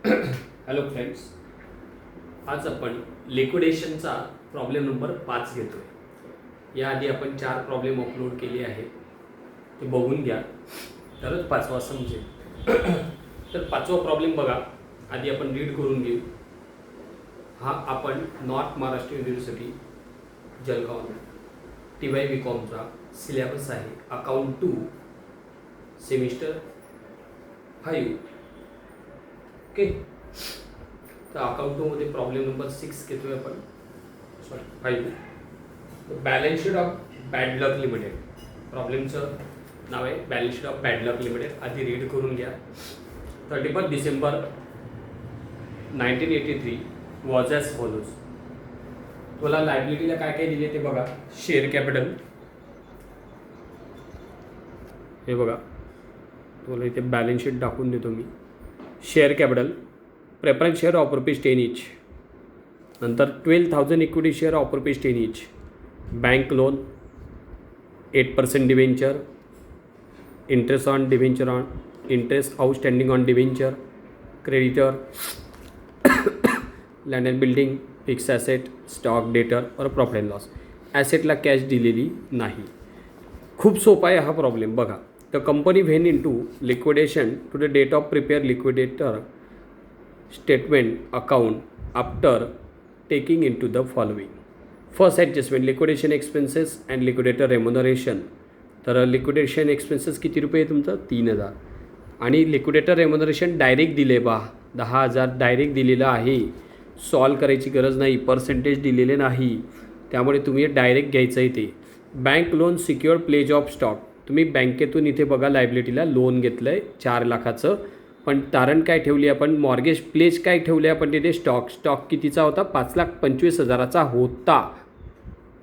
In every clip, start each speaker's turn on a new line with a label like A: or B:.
A: Hello friends, आज आपण लिक्विडेशनचा problem number 5 घेतोय. याआधी आपण 4 प्रॉब्लेम अपलोड केले आहेत, ते बघून घ्या तरच 5वा समजेल. तर 5वा प्रॉब्लेम बघा, आधी आपण रीड करून घेऊ. हा आपण north Maharashtra university Jalgaon TY BComचा सिलेबस आहे. Account 2 semester 5. ओके, तर अकाउंट 2 मध्ये प्रॉब्लेम नंबर 6 घेतोय आपण. 5. Balance sheet of bad luck limited. प्रॉब्लेमचं नाव आहे balance sheet of bad luck limited. आधी रीड करून घ्या. 31 डिसेंबर 1983 वॉज ॲज फॉलोज. तुला लायबिलिटीला काय काय दिले ते बघा. शेअर कॅपिटल हे बघा, तुला इथे बॅलन्स शीट दाखवून देतो मी. Share capital preference share of ₹10 each. नंतर 12,000 equity share of ₹10 each. Bank loan 8% debenture. Interest on debenture on interest outstanding on debenture. Creditor land and building, fix asset, stock, debtor और profit and loss. ॲसेटला cash दिलेली नाही. खूप सोपा आहे हा problem बघा. The company when into liquidation to the date of prepare liquidator statement account after taking in to the following. First adjustment liquidation expenses and liquidator remuneration. तर liquidation expenses किती रुपये तुमचं 3,000. आणि लिक्विडेटर रेम्युनरेशन डायरेक्ट दिले 10,000 direct दिलेलं आहे. Solve करायची गरज नाही, पर्सेंटेज दिलेले नाही, त्यामुळे तुम्ही डायरेक्ट घ्यायचं आहे ते. Bank loan secure pledge of stock. तुम्ही बँकेतून इथे बघा लायबिलिटीला लोन घेतलं आहे 4 लाखाचं, पण तारण काय ठेवली आपण, मॉर्गेज प्लेज काय ठेवले आपण तिथे, स्टॉक कितीचा होता, 5,25,000चा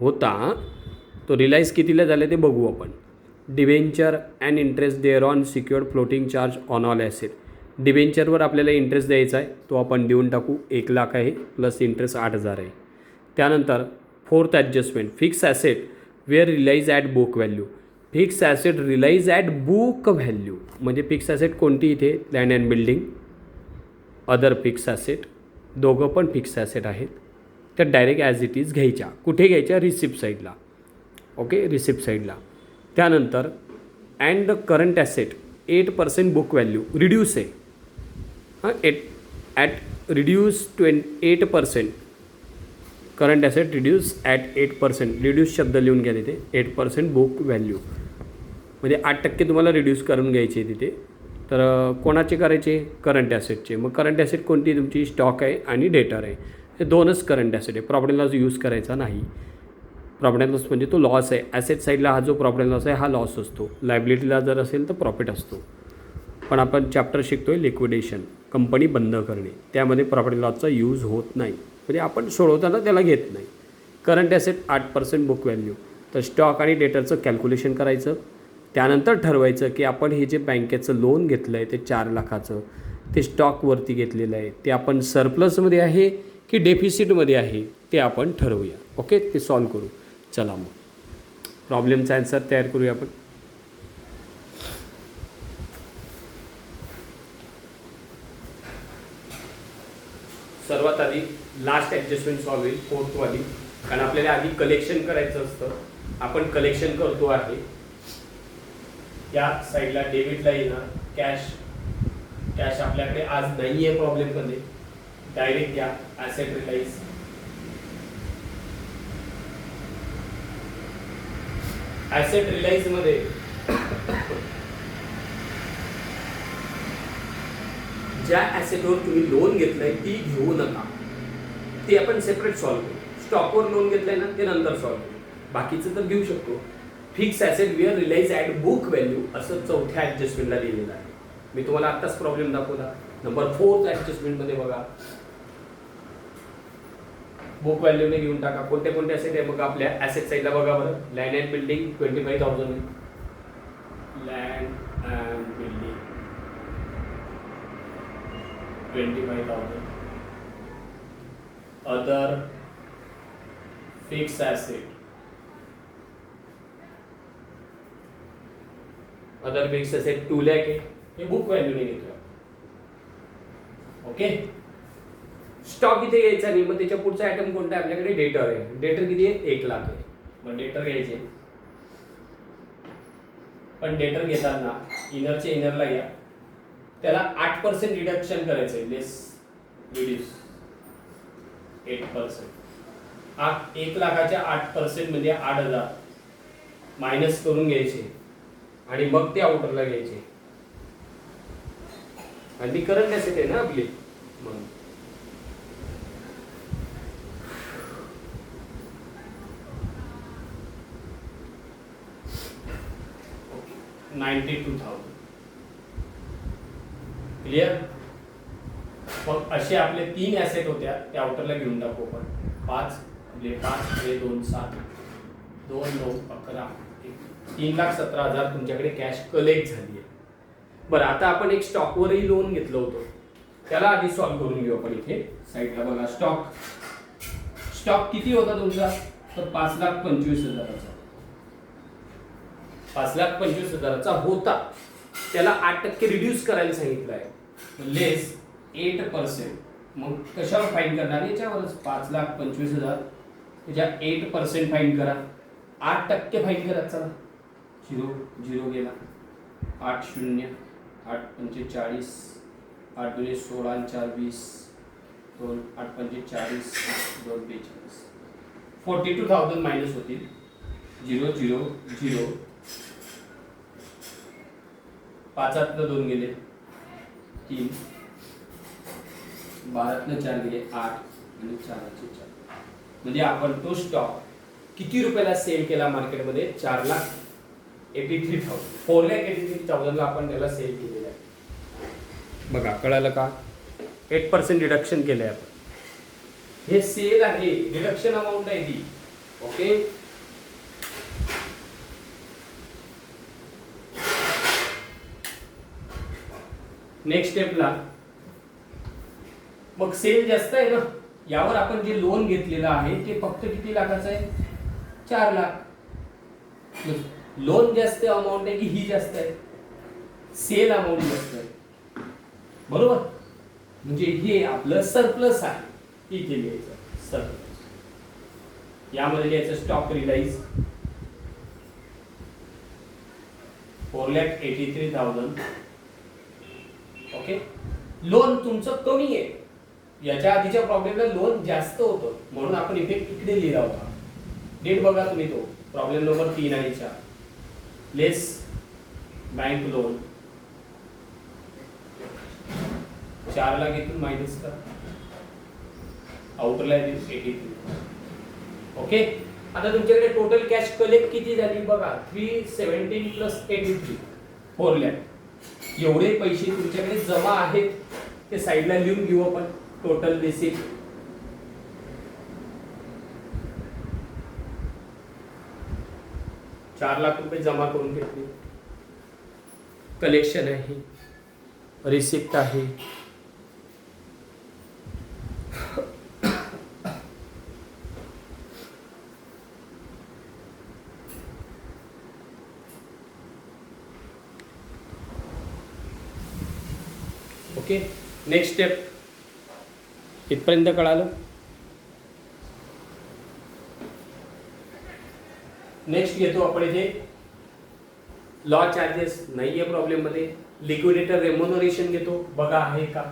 A: होता. तो रिलाईज कितीला झाले ते बघू आपण. Debenture and interest thereon secured floating charge on all asset. डिबेंचरवर आपल्याला इंटरेस्ट द्यायचा आहे, तो आपण देऊन टाकू. 1 लाख आहे प्लस इंटरेस्ट 8,000 आहे. त्यानंतर fourth adjustment fix asset were realise at book value. Fix asset realise at book value म्हणजे फिक्स ॲसेट कोणती इथे, land and building, other fix asset, दोघं पण फिक्स ॲसेट आहेत. तर डायरेक्ट ॲज इट इज घ्यायच्या. कुठे घ्यायच्या, रिसिप्ट साईडला. ओके, रिसिप्ट साईडला. त्यानंतर and the current asset 8% book value reduce आहे. At reduce 8%. Current asset reduce at 8%. Reduce शब्द लिहून घ्या तिथे. 8% बुक व्हॅल्यू म्हणजे 8% तुम्हाला रिड्यूस करून घ्यायचे तिथे. तर कोणाचे करायचे, करंट ॲसेटचे. मग करंट ॲसेट कोणती तुमची, स्टॉक आहे आणि डेटर आहे. हे दोनच करंट ॲसेट आहे. प्रॉफिट अँड लॉस यूज करायचा नाही. प्रॉफिट अँड लॉस म्हणजे तो लॉस आहे. ॲसेट साईडला हा जो प्रॉफिट अँड लॉस आहे हा लॉस असतो. लायबिलिटीला जर असेल तर प्रॉफिट असतो. पण आपण चॅप्टर शिकतो आहे लिक्विडेशन, कंपनी बंद करणे, त्यामध्ये प्रॉफिट अँड लॉसचा यूज होत नाही. म्हणजे आपण सोडवताना त्याला घेत नाही. Current asset 8% book value. तर स्टॉक आणि डेटरचं कॅल्क्युलेशन करायचं. त्यानंतर ठरवायचं की आपण हे जे बँकेचं लोन घेतलं आहे ते 4 लाखाचं, ते स्टॉकवरती घेतलेलं आहे, ते आपण सरप्लसमध्ये आहे की डेफिसिटमध्ये आहे ते आपण ठरवूया. ओके, ते सॉल्व करू. चला मग प्रॉब्लेमचा ॲन्सर तयार करूया आपण. सर्वात आधी लास्ट ॲडजस्टमेंट सॉल्व होईल, फोर्थवाली, कारण आपल्याला आधी कलेक्शन करायचं असतं. आपण कलेक्शन करतो आहे. या साईडला डेबिटला येणार कॅश आपल्याकडे आज नाही आहे प्रॉब्लेममध्ये. डायरेक्ट घ्या ॲसेट रिलाईज. ॲसेट रिलाईजमध्ये ज्या ॲसेटवर तुम्ही लोन घेतलंय ती घेऊ नका, ते आपण सेपरेट सॉल्व करू. स्टॉकवर लोन घेतलंय ना ते नंतर सॉल्व करू. बाकीचं तर घेऊ शकतो. Fix asset were realise at book value असं चौथ्या ॲडजस्टमेंटला दिलेलं आहे. मी तुम्हाला आत्ताच प्रॉब्लेम दाखवला. नंबर 4 ॲडजस्टमेंटमध्ये बघा, बुक व्हॅल्यूने घेऊन टाका. कोणते कोणते ॲसेट आहे बघा आपल्या ॲसेट साईडला बघा बरं. लँड अँड बिल्डिंग 25,000 आहे. Land and building 25,000. Other fix asset, other fix asset 2 lakh आहे. हे बुक व्हॅल्यूने घेतोय. ओके, स्टॉक इथे घ्यायचा नाही. मग त्याच्या पुढचा आयटम कोणता आहे आपल्याकडे? डेटर आहे. डेटर किती आहे? 1 लाख आहे. मग डेटर घ्यायचे, पण डेटर घेताना इनरचे इनरला घ्या, त्याला 8% रिडक्शन करायचं आहे. लेस रिड्यूस 8%. 1 लाखाच्या 8% म्हणजे 8,000 मायनस करून घ्यायचे आणि मग ते आउटरला घ्यायचे. आणि करंट ॲसेट आहे ना आपली. म्हणून 92,000. क्लिअर. मग असे आपले 3 ॲसेट होत्या, त्या आउटरला घेऊन टाकू आपण. 5 म्हणजे 5 2 7 2 9 11 3,17,000 तुमच्याकडे कॅश कलेक्ट झाली आहे. बरं, आता आपण एक स्टॉकवरही लोन घेतलं होतं, त्याला आधी सॉल्व्ह करून घेऊ आपण. इथे साईडला बघा, स्टॉक किती होता तुमचा? तर 5,25,000चा. 5,25,000चा होता, त्याला 8% रिड्यूस करायला सांगितलं आहे. लेस 8%. मग कशावर फाईन करणार? याच्यावरच. 5,25,000 त्याच्या 8% फाईन करा. 8% फाईन करा. चला, 0 गेला. 8 0 8 45 8 2 16 4 20 2 8 45 2 42 42,000 मायनस होतील. 0 0 0 5तनं 2 गेले 3 12तनं 4 गेले 8 आणि 4चे 4. म्हणजे आपण तो स्टॉक किती रुपयाला सेल केला मार्केटमध्ये? 4,83,000. 4,83,000 आपण त्याला सेल केलेला आहे. बघा, कळालं का? 8% रिडक्शन केलं आहे आपण. हे सेल आहे, रिडक्शन अमाऊंट आहे ती. ओके, नेक्स्ट स्टेपला मग सेल जास्त आहे ना, यावर आपण जे लोन घेतलेलं आहे ते फक्त किती लाखाचं आहे? 4 लाख. लोन जास्त अमाऊंट आहे की ही जास्त आहे? सेल अमाऊंट जास्त आहे, बरोबर. म्हणजे हे आपलं सरप्लस आहे. इथे लिहायचं सरप्लस. यामध्ये लिहायचं स्टॉक रिलाइज 4,83,000. ओके, लोन तुमचं कमी आहे. याच्या आधीच्या प्रॉब्लेमला लोन जास्त होतं, म्हणून आपण इफेक्ट इकडे लिहिला होता. डेट बघा तुम्ही, तो प्रॉब्लेम नंबर 3 आणि 4. लेस बँक लोन 4 लाख इथून मायनस करा, आउटरला येतील 83. ओके, आता तुमच्याकडे टोटल कॅश कलेक्ट किती झाली बघा? 317 प्लस 83 4 लाख. एवढे पैसे तुमच्याकडे जमा आहेत, ते साईडला लिहून घेऊ आपण. टोटल बेसिक 4 लाख रुपये जमा करून घेतले. कलेक्शन आहे, रिसिप्ट आहे. ओके, नेक्स्ट स्टेप इथपर्यंत कळालं. नेक्स्ट घेतो आपण इथे लॉ चार्जेस. नाही आहे प्रॉब्लेम मध्ये. लिक्विडेटर रेम्युनरेशन घेतो, बघा आहे का?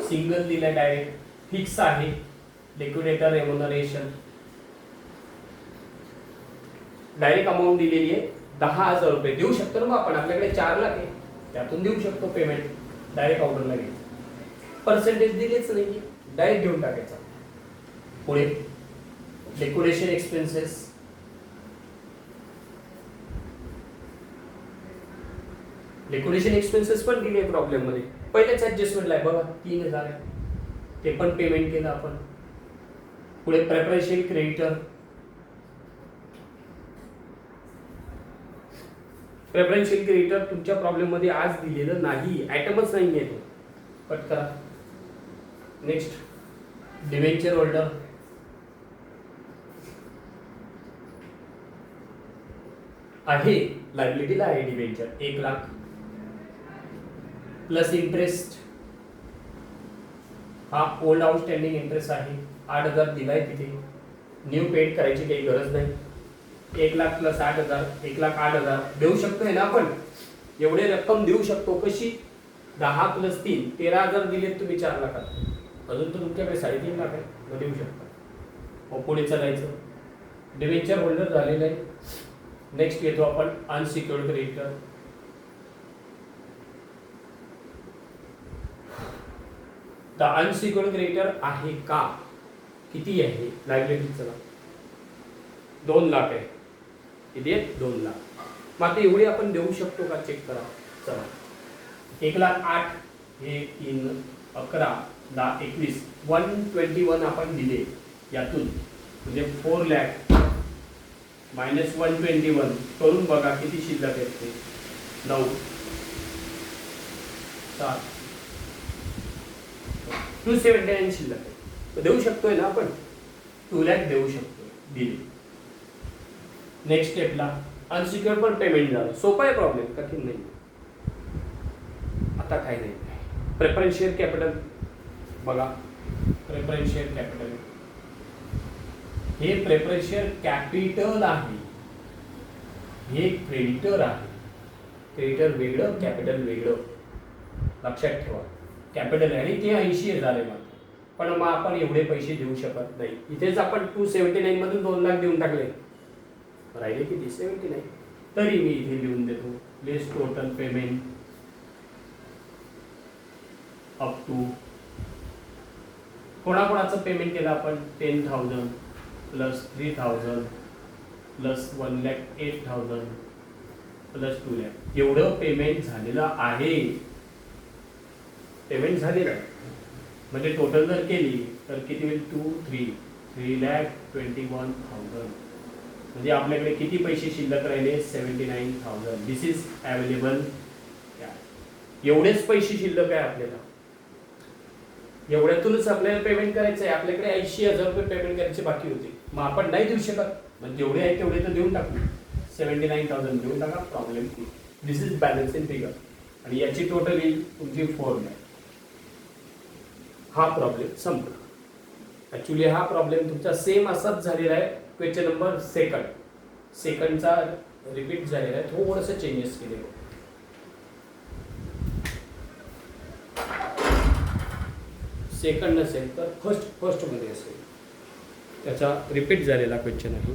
A: सिंगल दिलाय, डायरेक्ट फिक्स आहे. लिक्विडेटर रेम्युनरेशन डायरेक्ट अमाऊंट दिलेली आहे 10,000 रुपये. देऊ शकतो ना आपण, आपल्याकडे 4 लाख आहे, त्यातून देऊ शकतो पेमेंट. डायरेक्ट ऑर्डरला घ्यायचं. पर्सेंटेज दिलेच नाही, डायरेक्ट घेऊन टाकायचा. पुढे लिक्विडेशन एक्सपेन्सेस पण दिले प्रॉब्लेम मध्ये. पहिल्याच ऍडजस्टमेंटला आहे बघा, 3,000 आहे, ते पण पेमेंट केलं आपण. पुढे प्रेफरन्शियल क्रेडिटर. प्रेफरन्शियल क्रेडिटर तुमच्या प्रॉब्लेम मध्ये आज दिलेलं नाही, आयटमच नाही आहे तो. कट करा. नेक्स्ट डिबेंचर होल्डर आहे, लायबिलिटीला आहे डिबेंचर 1 लाख प्लस इंटरेस्ट हा ओल्ड आउटस्टँडिंग इंटरेस्ट आहे, 8,000 दिलाय तिथे, न्यू पेड करायची काही गरज नाही. 1,00,000 प्लस 8,000, 1,08,000 देऊ शकतोय ना आपण, एवढे रक्कम देऊ शकतो. कशी? 10 प्लस 3 13,000 दिलेत तुम्ही 4 लाखात, अजून तर तुमच्याकडे 3.5 लाख आहे, मग देऊ शकता. मग पुढे चालायचं, डिबेंचर होल्डर झालेलं आहे. नेक्स्ट येतो आपण unsecured creditor. The unsecured creditor आहे का? किती आहे लायबिलिटी? चला 2 लाख आहे. किती आहे? 2 लाख. मग आता एवढे आपण देऊ शकतो का? चेक करा. चला 1,08,000 हे 3, 11, 10, 21, 121 आपण दिले यातून, म्हणजे 4 लाख मायनस 121 करून बघा किती शिल्लक आहेत ते. 9, 7, 279 शिल्लक आहे. देऊ शकतोय ना आपण, 2 लाख देऊ शकतोय, दिले. नेक्स्ट स्टेपला अनसिक्युअर्ड पण पेमेंट झालं. सोपा आहे, प्रॉब्लेम कठीण नाही. आता काय नाही, प्रेफरन्स शेअर कॅपिटल बघा. प्रेफरन्स शेअर कॅपिटल हे प्रेफरन्स शेअर कॅपिटल आहे, हे क्रेडिटर आहे. क्रेडिटर वेगळं, कॅपिटल वेगळं, लक्षात ठेवा. कॅपिटल आहे आणि ते 80,000 आहे मात्र, पण मग आपण एवढे पैसे देऊ शकत नाही. इथेच आपण 279 मधून 2 लाख देऊन टाकले, राहिले किती? 79. तरी मी इथे लिहून देतो less total payment up to. कोणाकोणाचं पेमेंट केलं आपण? 10,000 प्लस 3,000 प्लस 1,08,000 प्लस 2 लाख, एवढं पेमेंट झालेलं आहे. पेमेंट झालेलं आहे म्हणजे टोटल जर केली तर किती होईल? 3,21,000. म्हणजे आपल्याकडे किती पैसे शिल्लक राहिले? 79,000. दिस इज अवेलेबल. एवढेच पैसे शिल्लक आहे आपल्याला, एवढ्यातूनच आपल्याला पेमेंट करायचं आहे. आपल्याकडे 80,000 रुपये पेमेंट करायचे बाकी होते, मग आपण नाही देऊ शकत. म्हणजे जेवढे आहे तेवढे तर देऊन टाकू. 79,000 देऊन टाका, problem. This is balancing figure आणि याची टोटल येईल तुमची 4 लाख. हा प्रॉब्लेम संपला. ऍक्च्युली हा प्रॉब्लेम तुमचा सेम असाच झालेला आहे. क्वेश्चन नंबर सेकंडचा रिपीट झालेला आहे, थोडंसं चेंजेस केले. सेकंड नसेल तर फर्स्ट मध्ये असेल, त्याचा रिपीट झालेला क्वेश्चन आहे.